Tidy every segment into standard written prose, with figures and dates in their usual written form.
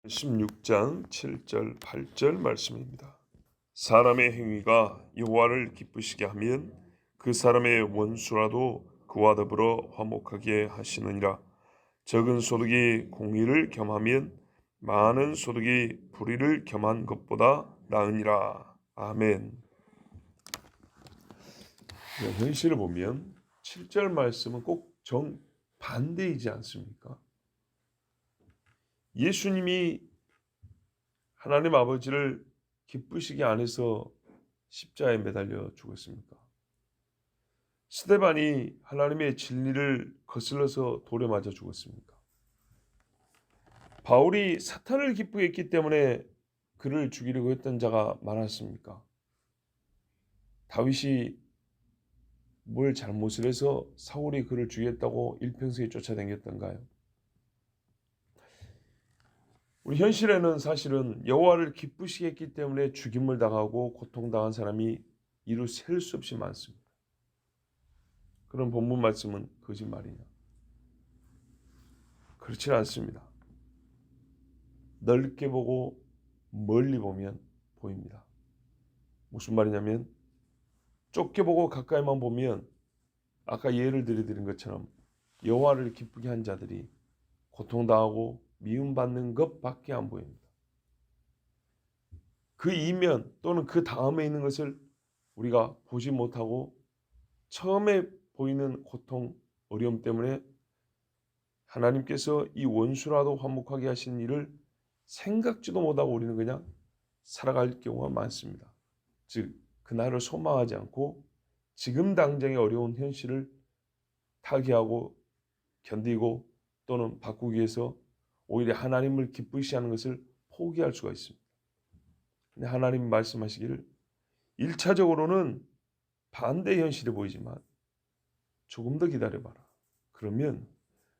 16장 7절 8절 말씀입니다. 사람의 행위가 여호와를 기쁘시게 하면 그 사람의 원수라도 그와 더불어 화목하게 하시느니라. 적은 소득이 공의를 겸하면 많은 소득이 불의를 겸한 것보다 나으니라. 아멘. 현실을 보면 7절 말씀은 꼭 정반대이지 않습니까? 예수님이 하나님 아버지를 기쁘시게 안 해서 십자가에 매달려 죽었습니까? 스데반이 하나님의 진리를 거슬러서 돌에 맞아 죽었습니까? 바울이 사탄을 기쁘게 했기 때문에 그를 죽이려고 했던 자가 많았습니까? 다윗이 뭘 잘못을 해서 사울이 그를 죽이겠다고 일평생에 쫓아다녔던가요? 우리 현실에는 사실은 여호와를 기쁘시게 했기 때문에 죽임을 당하고 고통당한 사람이 이루 셀 수 없이 많습니다. 그런 본문 말씀은 거짓말이냐? 그렇지 않습니다. 넓게 보고 멀리 보면 보입니다. 무슨 말이냐면 좁게 보고 가까이만 보면 아까 예를 들어드린 것처럼 여호와를 기쁘게 한 자들이 고통당하고 미움받는 것밖에 안 보입니다. 그 이면 또는 그 다음에 있는 것을 우리가 보지 못하고 처음에 보이는 고통, 어려움 때문에 하나님께서 이 원수라도 화목하게 하신 일을 생각지도 못하고 우리는 그냥 살아갈 경우가 많습니다. 즉, 그날을 소망하지 않고 지금 당장의 어려운 현실을 타개하고 견디고 또는 바꾸기 위해서 오히려 하나님을 기쁘시 하는 것을 포기할 수가 있습니다. 근데 하나님 말씀하시기를 1차적으로는 반대 현실이 보이지만 조금 더 기다려봐라. 그러면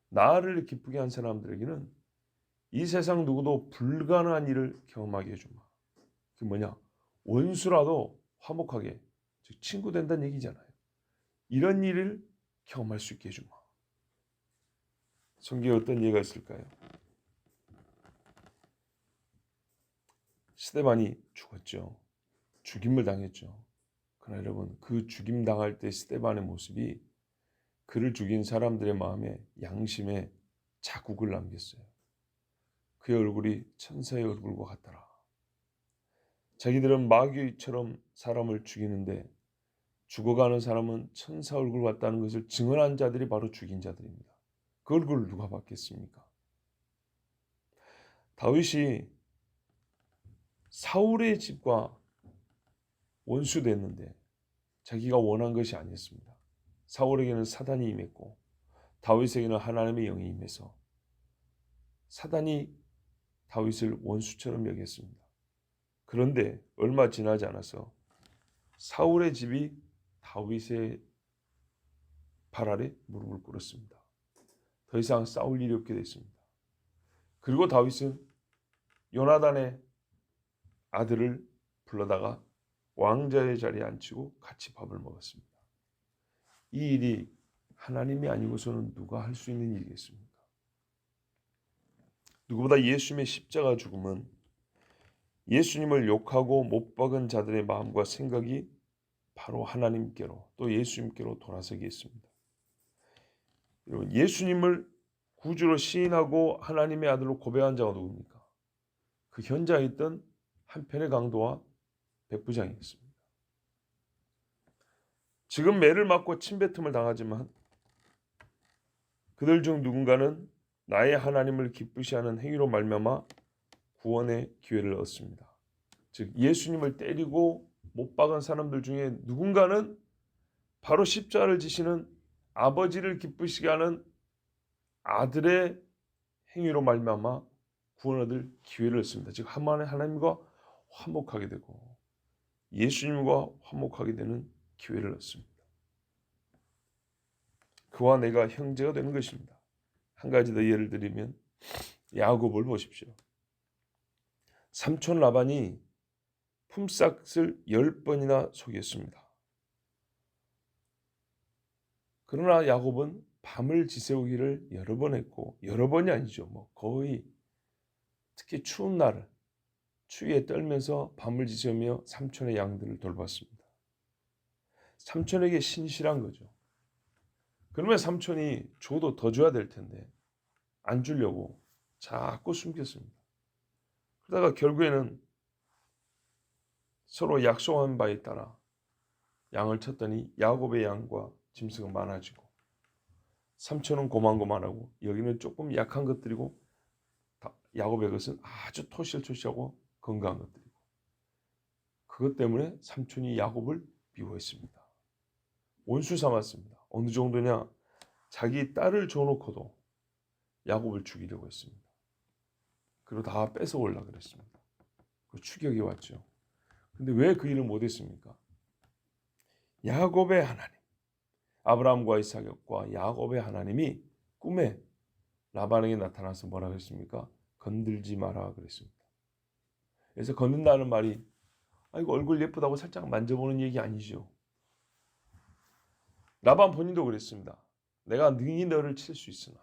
나를 기쁘게 한 사람들에게는 이 세상 누구도 불가능한 일을 경험하게 해주마. 그게 뭐냐? 원수라도 화목하게, 즉 친구 된다는 얘기잖아요. 이런 일을 경험할 수 있게 해주마. 성경에 어떤 예가 있을까요? 스데반이 죽었죠. 죽임을 당했죠. 그러나 여러분, 그 죽임 당할 때 스데반의 모습이 그를 죽인 사람들의 마음에 양심에 자국을 남겼어요. 그의 얼굴이 천사의 얼굴과 같더라. 자기들은 마귀처럼 사람을 죽이는데 죽어가는 사람은 천사 얼굴 같다는 것을 증언한 자들이 바로 죽인 자들입니다. 그 얼굴을 누가 봤겠습니까? 다윗이 사울의 집과 원수됐는데 자기가 원한 것이 아니었습니다. 사울에게는 사단이 임했고 다윗에게는 하나님의 영이 임해서 사단이 다윗을 원수처럼 여겼습니다. 그런데 얼마 지나지 않아서 사울의 집이 다윗의 발 아래 무릎을 꿇었습니다. 더 이상 싸울 일이 없게 됐습니다. 그리고 다윗은 요나단의 아들을 불러다가 왕자의 자리에 앉히고 같이 밥을 먹었습니다. 이 일이 하나님이 아니고서는 누가 할 수 있는 일이겠습니까? 누구보다 예수님의 십자가 죽음은 예수님을 욕하고 못 박은 자들의 마음과 생각이 바로 하나님께로 또 예수님께로 돌아서게 했습니다. 여러분, 예수님을 구주로 시인하고 하나님의 아들로 고백한 자가 누굽니까? 그 현장에 있던 한편의 강도와 백부장이었습니다. 지금 매를 맞고 침뱉음을 당하지만 그들 중 누군가는 나의 하나님을 기쁘시하는 행위로 말미암아 구원의 기회를 얻습니다. 즉 예수님을 때리고 못 박은 사람들 중에 누군가는 바로 십자가를 지시는 아버지를 기쁘시게 하는 아들의 행위로 말미암아 구원 얻을 기회를 얻습니다. 즉 하나님과 화목하게 되고 예수님과 화목하게 되는 기회를 얻습니다. 그와 내가 형제가 되는 것입니다. 한 가지 더 예를 들면 야곱을 보십시오. 삼촌 라반이 품삯을 10번이나 속였습니다. 그러나 야곱은 밤을 지새우기를 여러 번 했고 여러 번이 아니죠. 거의 특히 추운 날 추위에 떨면서 밤을 지새우며 삼촌의 양들을 돌봤습니다. 삼촌에게 신실한 거죠. 그러면 삼촌이 줘도 더 줘야 될 텐데 안 주려고 자꾸 숨겼습니다. 그러다가 결국에는 서로 약속한 바에 따라 양을 쳤더니 야곱의 양과 짐승은 많아지고 삼촌은 고만고만하고 여기는 조금 약한 것들이고 야곱의 것은 아주 토실토실하고 건강한 것들이고 그것 때문에 삼촌이 야곱을 미워했습니다. 원수 삼았습니다. 어느 정도냐? 자기 딸을 줘놓고도 야곱을 죽이려고 했습니다. 그리고 다 뺏어오려고 그랬습니다. 그 추격이 왔죠. 근데 왜 그 일을 못했습니까? 야곱의 하나님, 아브라함과 이삭과 야곱의 하나님이 꿈에 라반에게 나타나서 뭐라고 했습니까? 건들지 마라 그랬습니다. 그래서 건든다는 말이 이거 얼굴 예쁘다고 살짝 만져보는 얘기 아니죠. 라반 본인도 그랬습니다. 내가 능히 너를 칠 수 있으나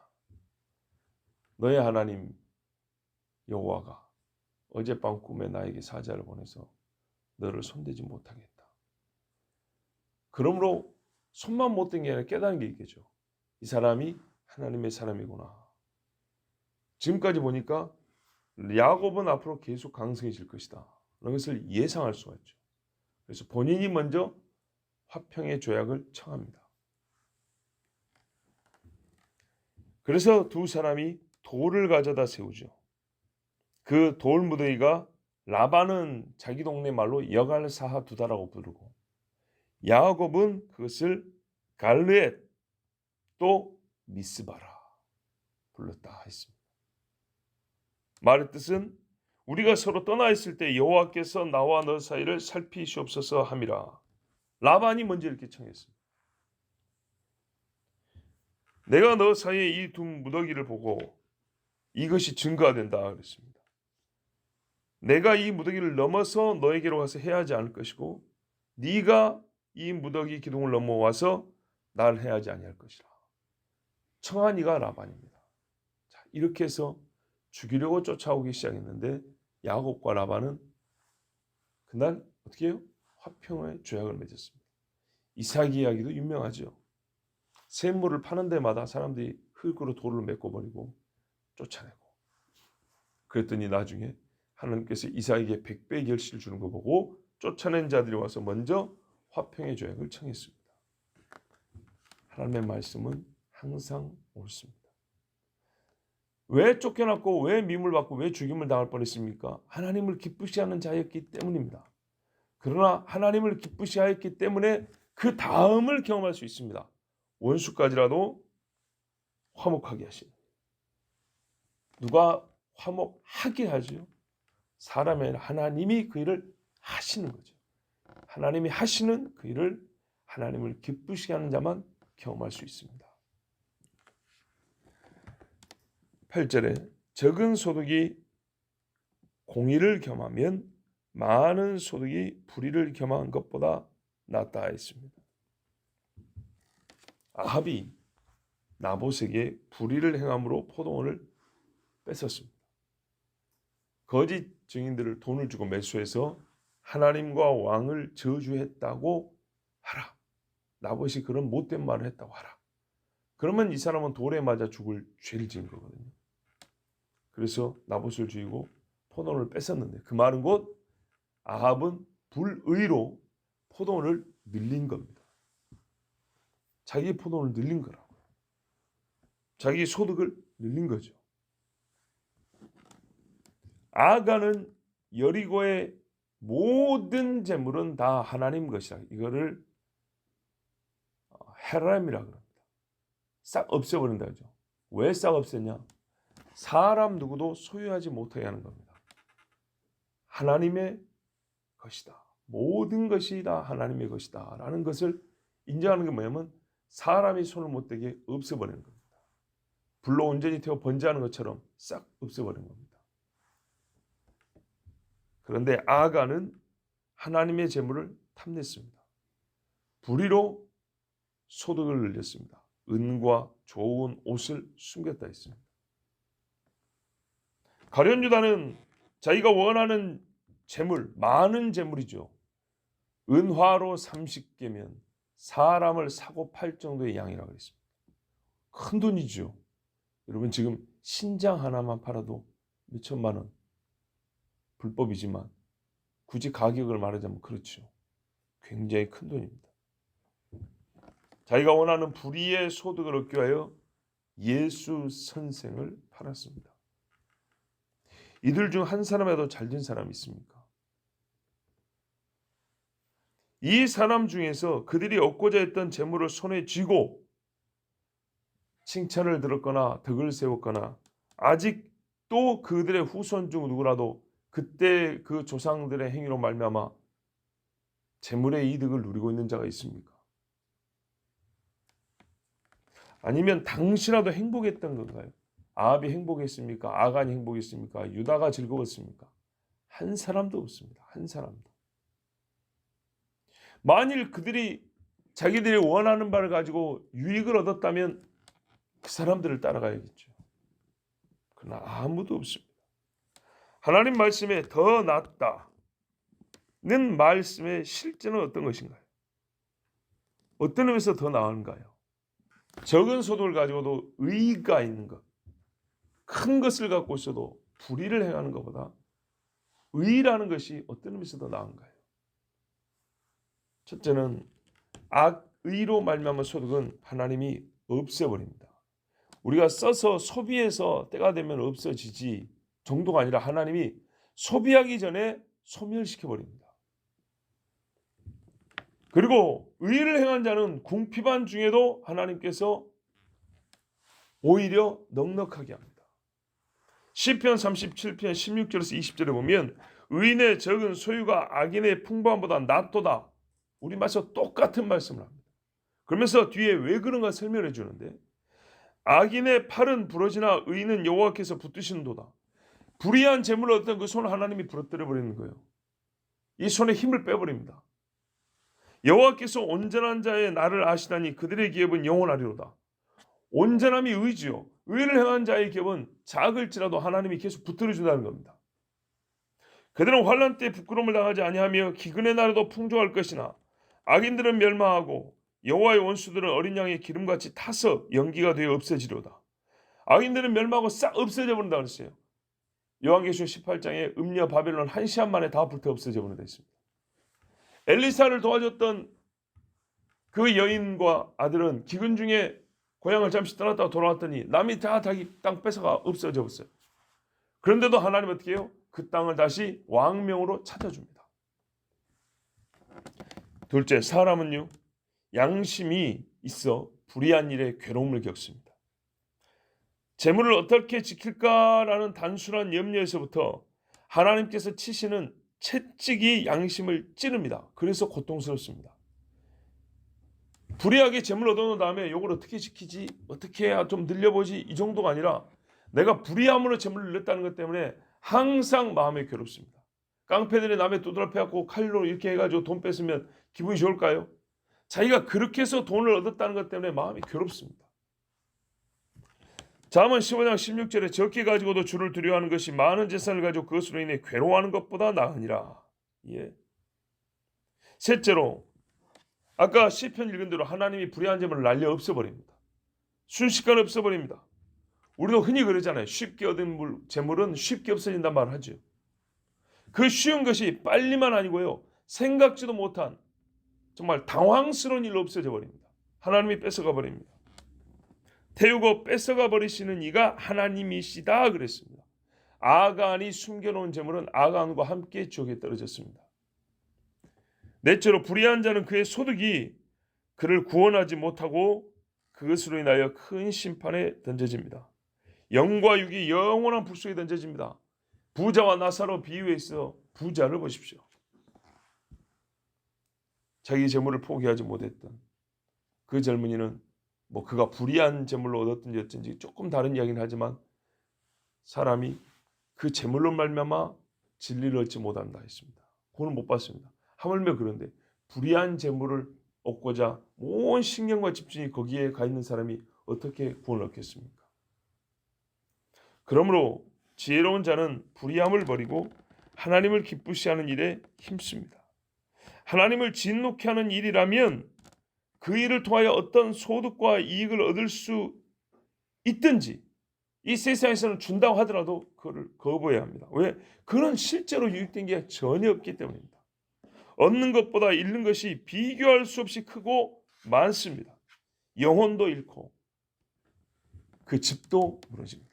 너의 하나님 여호와가 어젯밤 꿈에 나에게 사자를 보내서 너를 손대지 못하겠다. 그러므로 손만 못 댄 게 아니라 깨달은 게 있겠죠. 이 사람이 하나님의 사람이구나. 지금까지 보니까 야곱은 앞으로 계속 강성해질 것이다. 그런 것을 예상할 수가 있죠. 그래서 본인이 먼저 화평의 조약을 청합니다. 그래서 두 사람이 돌을 가져다 세우죠. 그 돌 무더기가 라반은 자기 동네 말로 여갈사하 두다라고 부르고 야곱은 그것을 갈르엣 또 미스바라 불렀다 했습니다. 말의 뜻은 우리가 서로 떠나 있을 때 여호와께서 나와 너 사이를 살피시옵소서 함이라. 라반이 먼저 이렇게 청했습니다. 내가 너 사이에 이 두 무더기를 보고 이것이 증거가 된다 그랬습니다. 내가 이 무더기를 넘어서 너에게로 가서 해하지 않을 것이고 네가 이 무더기 기둥을 넘어와서 날 해하지 아니할 것이라. 청한 이가 라반입니다. 자, 이렇게 해서 죽이려고 쫓아오기 시작했는데 야곱과 라반은 그날 어떻게 해요? 화평의 조약을 맺었습니다. 이삭 이야기도 유명하죠. 샘물을 파는 데마다 사람들이 흙으로 돌을 메꿔버리고 쫓아내고 그랬더니 나중에 하나님께서 이삭에게 100배의 결실을 주는 거 보고 쫓아낸 자들이 와서 먼저 화평의 조약을 청했습니다. 하나님의 말씀은 항상 옳습니다. 왜 쫓겨났고 왜 미움받고 왜 죽임을 당할 뻔했습니까? 하나님을 기쁘시하는 자였기 때문입니다. 그러나 하나님을 기쁘시하였기 때문에 그 다음을 경험할 수 있습니다. 원수까지라도 화목하게 하시는. 누가 화목하게 하죠? 사람의 아니라 하나님이 그 일을 하시는 거죠. 하나님이 하시는 그 일을 하나님을 기쁘시게 하는 자만 경험할 수 있습니다. 8절에 적은 소득이 공의를 겸하면 많은 소득이 불의를 겸한 것보다 낫다 했습니다. 아합이 나봇에게 불의를 행함으로 포도원을 뺏었습니다. 거짓 증인들을 돈을 주고 매수해서 하나님과 왕을 저주했다고 하라. 나봇이 그런 못된 말을 했다고 하라. 그러면 이 사람은 돌에 맞아 죽을 죄를 지은 거거든요. 그래서 나봇을 죽이고 포도원을 뺏었는데 그 말은 곧 아합은 불의로 포도원을 늘린 겁니다. 자기 포도원을 늘린 거라고요. 자기 소득을 늘린 거죠. 아가는 여리고의 모든 재물은 다 하나님 것이라 이거를 헤람이라고 합니다. 싹 없애버린다 하죠. 왜 싹 없앴냐? 사람 누구도 소유하지 못하게 하는 겁니다. 하나님의 것이다. 모든 것이 다 하나님의 것이다 라는 것을 인정하는 게 뭐냐면 사람이 손을 못 대게 없애버리는 겁니다. 불로 온전히 태워 번제하는 것처럼 싹 없애버리는 겁니다. 그런데 아가는 하나님의 재물을 탐냈습니다. 불의로 소득을 늘렸습니다. 은과 좋은 옷을 숨겼다 했습니다. 가룟 유다는 자기가 원하는 재물, 많은 재물이죠. 은화로 30개면 사람을 사고 팔 정도의 양이라고 그랬습니다. 큰 돈이죠. 여러분 지금 신장 하나만 팔아도 몇 천만 원. 불법이지만 굳이 가격을 말하자면 그렇죠. 굉장히 큰 돈입니다. 자기가 원하는 불의의 소득을 얻기 위하여 예수 선생을 팔았습니다. 이들 중 한 사람이라도 잘된 사람이 있습니까? 이 사람 중에서 그들이 얻고자 했던 재물을 손에 쥐고 칭찬을 들었거나 덕을 세웠거나 아직 또 그들의 후손 중 누구라도 그때 그 조상들의 행위로 말미암아 재물의 이득을 누리고 있는 자가 있습니까? 아니면 당시라도 행복했던 건가요? 아합이 행복했습니까? 아간이 행복했습니까? 유다가 즐거웠습니까? 한 사람도 없습니다. 한 사람도. 만일 그들이 자기들이 원하는 바를 가지고 유익을 얻었다면 그 사람들을 따라가야겠죠. 그러나 아무도 없습니다. 하나님 말씀에 더 낫다는 말씀의 실제는 어떤 것인가요? 어떤 의미에서 더 나은가요? 적은 소득을 가지고도 의의가 있는 것, 큰 것을 갖고 있어도 불의를 행하는 것보다 의의라는 것이 어떤 의미에서 더 나은가요? 첫째는 악의로 말미암은 소득은 하나님이 없애버립니다. 우리가 써서 소비해서 때가 되면 없어지지 정도가 아니라 하나님이 소비하기 전에 소멸시켜버립니다. 그리고 의를 행한 자는 궁핍한 중에도 하나님께서 오히려 넉넉하게 합니다. 시편 37편 16절에서 20절에 보면 의인의 적은 소유가 악인의 풍부함보다 낫도다. 우리 말씀 똑같은 말씀을 합니다. 그러면서 뒤에 왜 그런가 설명해 주는데 악인의 팔은 부러지나 의인은 여호와께서 붙드시는도다. 불의한 재물을 얻던 그 손을 하나님이 부러뜨려 버리는 거예요. 이 손에 힘을 빼버립니다. 여호와께서 온전한 자의 나를 아시다니 그들의 기업은 영원하리로다. 온전함이 의지요. 의를 행한 자의 기업은 작을지라도 하나님이 계속 붙들어 준다는 겁니다. 그들은 환난 때 부끄러움을 당하지 아니하며 기근의 날에도 풍족할 것이나 악인들은 멸망하고 여호와의 원수들은 어린 양의 기름같이 타서 연기가 되어 없어지려다. 악인들은 멸망하고 싹 없어져 버린다 그랬어요. 요한계시록 18장에 음녀 바벨론 한 시간 만에 다 불태 없어져 버린다 했습니다. 엘리사를 도와줬던 그 여인과 아들은 기근 중에 고향을 잠시 떠났다가 돌아왔더니 남이 다 자기 땅 뺏어가 없어져 버렸어요. 그런데도 하나님 어떻게 해요? 그 땅을 다시 왕명으로 찾아줍니다. 둘째, 사람은요 양심이 있어 불의한 일에 괴로움을 겪습니다. 재물을 어떻게 지킬까라는 단순한 염려에서부터 하나님께서 치시는 채찍이 양심을 찌릅니다. 그래서 고통스럽습니다. 불의하게 재물을 얻어놓은 다음에 이걸 어떻게 지키지? 어떻게 해야 좀 늘려보지? 이 정도가 아니라 내가 불의함으로 재물을 늘렸다는 것 때문에 항상 마음이 괴롭습니다. 깡패들이 남의 두드러 패갖고 칼로 이렇게 해가지고 돈 뺏으면 기분이 좋을까요? 자기가 그렇게 해서 돈을 얻었다는 것 때문에 마음이 괴롭습니다. 잠언 15장 16절에 적게 가지고도 주를 두려워하는 것이 많은 재산을 가지고 그것으로 인해 괴로워하는 것보다 나으니라. 예. 셋째로 아까 시편 읽은 대로 하나님이 불의한 재물을 날려 없애버립니다. 순식간에 없애버립니다. 우리도 흔히 그러잖아요. 쉽게 얻은 재물은 쉽게 없어진단 말을 하죠. 그 쉬운 것이 빨리만 아니고요. 생각지도 못한 정말 당황스러운 일로 없어져 버립니다. 하나님이 뺏어가 버립니다. 태우고 뺏어가 버리시는 이가 하나님이시다 그랬습니다. 아간이 숨겨놓은 재물은 아간과 함께 지옥에 떨어졌습니다. 넷째로 불의한 자는 그의 소득이 그를 구원하지 못하고 그것으로 인하여 큰 심판에 던져집니다. 영과 육이 영원한 불 속에 던져집니다. 부자와 나사로 비유에 있어 부자를 보십시오. 자기 재물을 포기하지 못했던 그 젊은이는 뭐 그가 불의한 재물로 얻었든지 어쩐지 조금 다른 이야기는 하지만 사람이 그 재물로 말미암아 진리를 얻지 못한다 했습니다. 구원을 못 받습니다. 하물며 그런데 불의한 재물을 얻고자 온 신경과 집중이 거기에 가 있는 사람이 어떻게 구원을 얻겠습니까? 그러므로 지혜로운 자는 불의함을 버리고 하나님을 기쁘시 하는 일에 힘씁니다. 하나님을 진노케 하는 일이라면 그 일을 통하여 어떤 소득과 이익을 얻을 수 있든지 이 세상에서는 준다고 하더라도 그를 거부해야 합니다. 왜? 그는 실제로 유익된 게 전혀 없기 때문입니다. 얻는 것보다 잃는 것이 비교할 수 없이 크고 많습니다. 영혼도 잃고 그 집도 무너집니다.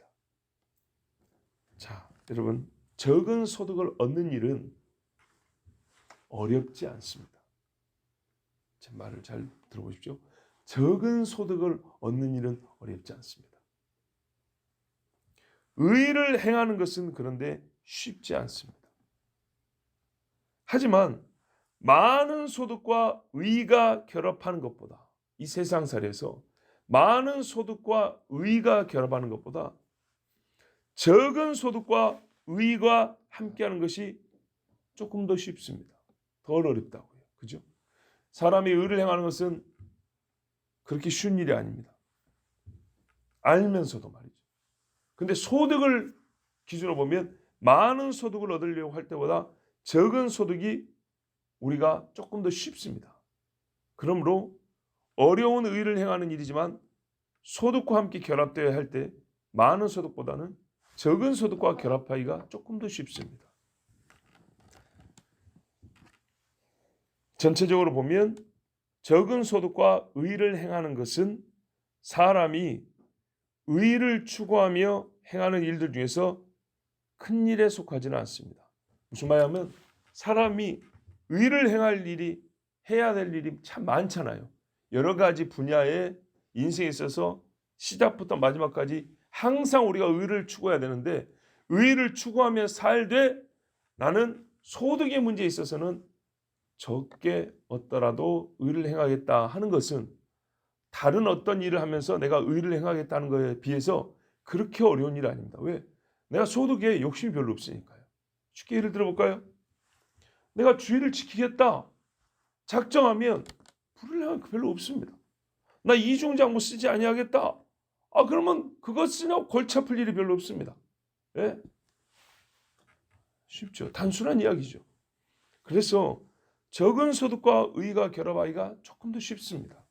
자, 여러분, 적은 소득을 얻는 일은 어렵지 않습니다. 제 말을 잘 들어보십시오. 적은 소득을 얻는 일은 어렵지 않습니다. 의를 행하는 것은 그런데 쉽지 않습니다. 하지만 많은 소득과 의가 결합하는 것보다, 이 세상살이에서 많은 소득과 의가 결합하는 것보다 적은 소득과 의가 함께하는 것이 조금 더 쉽습니다. 덜 어렵다고요. 그죠? 사람이 의를 행하는 것은 그렇게 쉬운 일이 아닙니다. 알면서도 말이죠. 근데 소득을 기준으로 보면 많은 소득을 얻으려고 할 때보다 적은 소득이 우리가 조금 더 쉽습니다. 그러므로 어려운 의를 행하는 일이지만 소득과 함께 결합되어야 할 때 많은 소득보다는 적은 소득과 결합하기가 조금 더 쉽습니다. 전체적으로 보면 적은 소득과 의를 행하는 것은 사람이 의를 추구하며 행하는 일들 중에서 큰 일에 속하지는 않습니다. 무슨 말이냐면 사람이 의를 행할 일이 해야 될 일이 참 많잖아요. 여러 가지 분야의 인생에 있어서 시작부터 마지막까지 항상 우리가 의를 추구해야 되는데 의를 추구하며 살되 나는 소득의 문제에 있어서는 적게 얻더라도 의를 행하겠다 하는 것은 다른 어떤 일을 하면서 내가 의를 행하겠다는 것에 비해서 그렇게 어려운 일이 아닙니다. 왜? 내가 소득에 욕심이 별로 없으니까요. 쉽게 예를 들어볼까요? 내가 주의를 지키겠다 작정하면 불을 행할 거 별로 없습니다. 나 이중장모 쓰지 아니하겠다. 그러면 그것 쓰냐고 골치 아플 일이 별로 없습니다. 예? 쉽죠. 단순한 이야기죠. 그래서 적은 소득과 의가 결합하기가 조금 더 쉽습니다.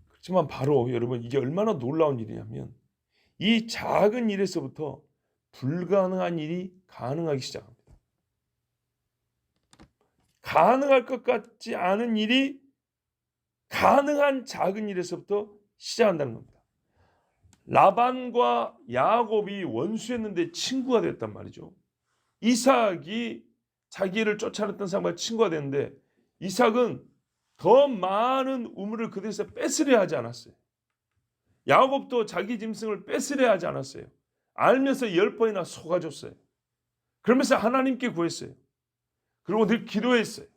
그렇지만 바로 여러분 이게 얼마나 놀라운 일이냐면 이 작은 일에서부터 불가능한 일이 가능하기 시작합니다. 가능할 것 같지 않은 일이 가능한 작은 일에서부터 시작한다는 겁니다. 라반과 야곱이 원수였는데 친구가 됐단 말이죠. 이삭이 자기를 쫓아냈던 사람과 친구가 됐는데 이삭은 더 많은 우물을 그들에서 뺏으려 하지 않았어요. 야곱도 자기 짐승을 뺏으려 하지 않았어요. 알면서 10번이나 속아줬어요. 그러면서 하나님께 구했어요. 그리고 늘 기도했어요.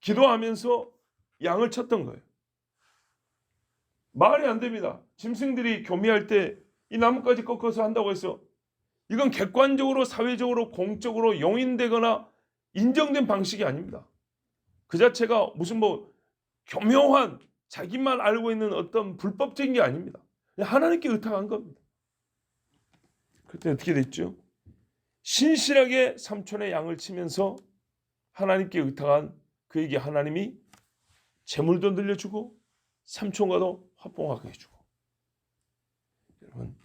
기도하면서 양을 쳤던 거예요. 말이 안 됩니다. 짐승들이 교미할 때 이 나뭇가지 꺾어서 한다고 해서 이건 객관적으로 사회적으로 공적으로 용인되거나 인정된 방식이 아닙니다. 그 자체가 무슨 교묘한 자기만 알고 있는 어떤 불법적인 게 아닙니다. 하나님께 의탁한 겁니다. 그때 어떻게 됐죠? 신실하게 삼촌의 양을 치면서 하나님께 의탁한 그에게 하나님이 재물도 늘려주고 삼촌과도 화평하게 해주고. 여러분,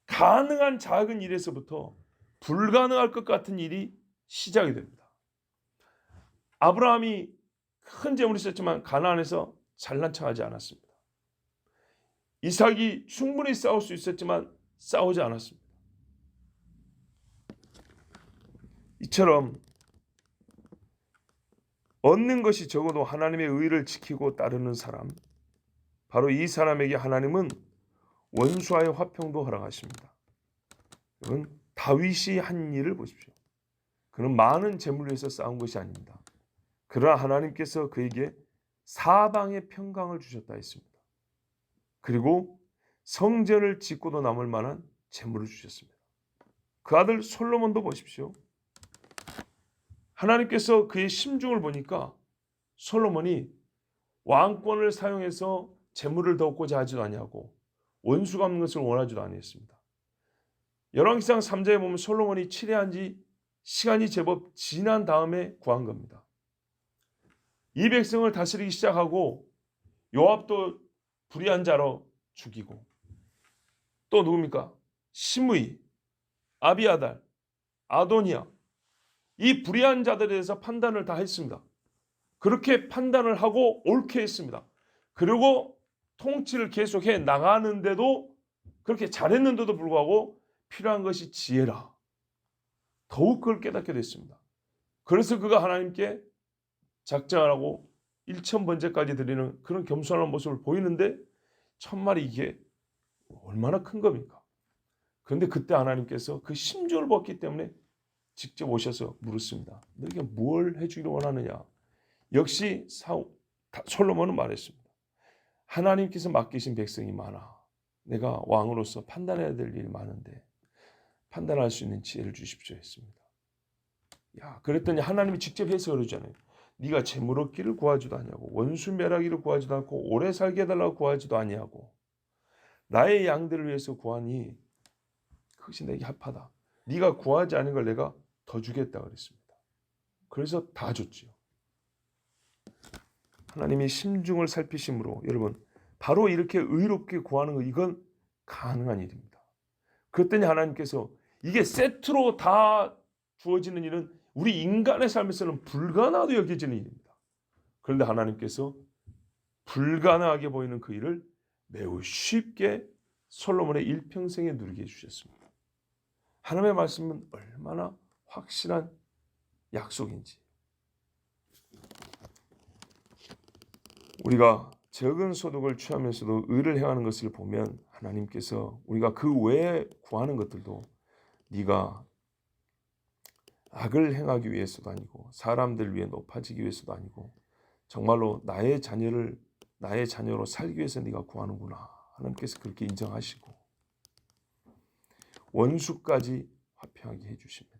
가능한 작은 일에서부터 불가능할 것 같은 일이 시작이 됩니다. 아브라함이 큰 재물이 있었지만 가나안에서 잘난 척하지 않았습니다. 이삭이 충분히 싸울 수 있었지만 싸우지 않았습니다. 이처럼 얻는 것이 적어도 하나님의 의를 지키고 따르는 사람, 바로 이 사람에게 하나님은 원수와의 화평도 허락하십니다. 여러분, 다윗이 한 일을 보십시오. 그는 많은 재물을 위해서 싸운 것이 아닙니다. 그러나 하나님께서 그에게 사방의 평강을 주셨다 했습니다. 그리고 성전을 짓고도 남을 만한 재물을 주셨습니다. 그 아들 솔로몬도 보십시오. 하나님께서 그의 심중을 보니까 솔로몬이 왕권을 사용해서 재물을 더 얻고자 하지도 아니하고 원수 갚는 것을 원하지도 아니했습니다. 열왕기상 3장에 보면 솔로몬이 치레한 지 시간이 제법 지난 다음에 구한 겁니다. 이 백성을 다스리기 시작하고 요압도 불의한 자로 죽이고 또 누굽니까? 시므이, 아비아달, 아도니아 이 불의한 자들에 대해서 판단을 다 했습니다. 그렇게 판단을 하고 옳게 했습니다. 그리고 통치를 계속해 나가는데도 그렇게 잘했는데도 불구하고 필요한 것이 지혜라. 더욱 그걸 깨닫게 됐습니다. 그래서 그가 하나님께 작정을 하고 1000번제까지 드리는 그런 겸손한 모습을 보이는데 천만에 이게 얼마나 큰 겁니까? 그런데 그때 하나님께서 그 심중을 봤기 때문에 직접 오셔서 물었습니다. 너에게 뭘 해주기를 원하느냐? 역시 솔로몬은 말했습니다. 하나님께서 맡기신 백성이 많아. 내가 왕으로서 판단해야 될 일이 많은데 판단할 수 있는 지혜를 주십시오 했습니다. 야, 그랬더니 하나님이 직접 해석을 하잖아요. 네가 재물 얻기를 구하지도 아니하고 원수 멸하기를 구하지도 않고 오래 살게 해달라고 구하지도 아니하고 나의 양들을 위해서 구하니 그것이 내게 합하다. 네가 구하지 않은 걸 내가 더 주겠다 그랬습니다. 그래서 다 줬지요. 하나님이 심중을 살피심으로 여러분 바로 이렇게 의롭게 구하는 거 이건 가능한 일입니다. 그랬더니 하나님께서 이게 세트로 다 주어지는 일은 우리 인간의 삶에서는 불가능하도 여겨지는 일입니다. 그런데 하나님께서 불가능하게 보이는 그 일을 매우 쉽게 솔로몬의 일평생에 누리게 해주셨습니다. 하나님의 말씀은 얼마나 확실한 약속인지. 우리가 적은 소득을 취하면서도 의를 행하는 것을 보면 하나님께서 우리가 그 외에 구하는 것들도 네가 악을 행하기 위해서도 아니고 사람들 위해 높아지기 위해서도 아니고 정말로 나의 자녀로 살기 위해서 네가 구하는구나. 하나님께서 그렇게 인정하시고 원수까지 화평하게 해주십니다.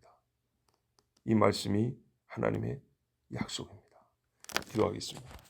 이 말씀이 하나님의 약속입니다. 기도하겠습니다.